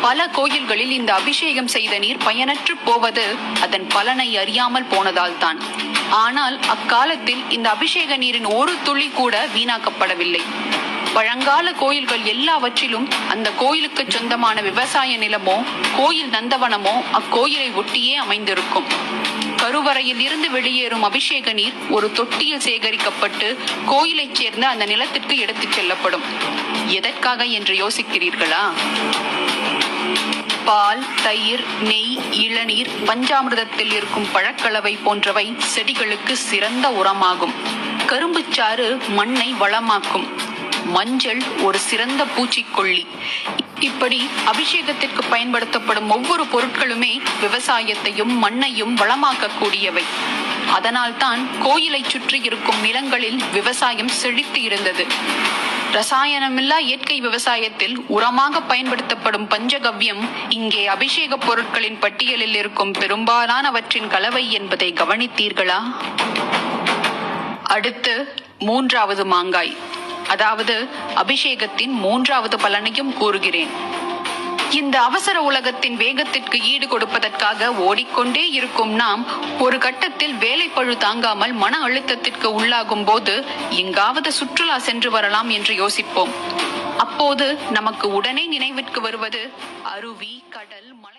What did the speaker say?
பல கோயில்களில் இந்த அபிஷேகம் செய்த நீர் பயனற்று போவது அதன் பலனை அறியாமல் போனதால் தான். ஆனால் அக்காலத்தில் இந்த அபிஷேக நீரின் ஒரு துளி கூட வீணாக்கப்படவில்லை. பழங்கால கோயில்கள் எல்லாவற்றிலும் அந்த கோயிலுக்கு சொந்தமான விவசாய நிலமோ கோயில் நந்தவனமோ அக்கோயிலை ஒட்டியே அமைந்திருக்கும். கருவறையில் இருந்து வெளியேறும் அபிஷேக நீர் ஒரு தொட்டியில் சேகரிக்கப்பட்டு கோயிலைச் சேர்ந்த அந்த நிலத்திற்கு எடுத்துச் செல்லப்படும். எதற்காக என்று யோசிக்கிறீர்களா? பால், தயிர், நெய், இளநீர், பஞ்சாமிர்தத்தில் இருக்கும் பழக்கலவை போன்றவை செடிகளுக்கு சிறந்த உரமாகும். கரும்புச்சாறு மண்ணை வளமாக்கும். மஞ்சள் ஒரு சிறந்த பூச்சிக்கொல்லி. இப்படி அபிஷேகத்திற்கு பயன்படுத்தப்படும் ஒவ்வொரு பொருட்களுமே விவசாயத்தையும் மண்ணையும் வளமாக்கக்கூடியவை. அதனால்தான் கோயிலை சுற்றி இருக்கும் நிலங்களில் விவசாயம் செழித்து இருந்தது. ரசாயனமில்லா இயற்கை விவசாயத்தில் உரமாக பயன்படுத்தப்படும் பஞ்சகவ்யம் இங்கே அபிஷேக பொருட்களின் பட்டியலில் இருக்கும் பெரும்பாலானவற்றின் கலவை என்பதை கவனித்தீர்களா? அடுத்து 3வது மாங்காய், அதாவது அபிஷேகத்தின் 3வது பலனையும் கூறுகிறேன். இந்த அவசர உலகத்தின் வேகத்திற்கு ஈடு கொடுப்பதற்காக ஓடிக்கொண்டே இருக்கும் நாம் ஒரு கட்டத்தில் வேலைப்பழு தாங்காமல் மன அழுத்தத்திற்கு உள்ளாகும் போது எங்காவது சுற்றுலா சென்று வரலாம் என்று யோசிப்போம். அப்போது நமக்கு உடனே நினைவிற்கு வருவது அருவி, கடல், மலை.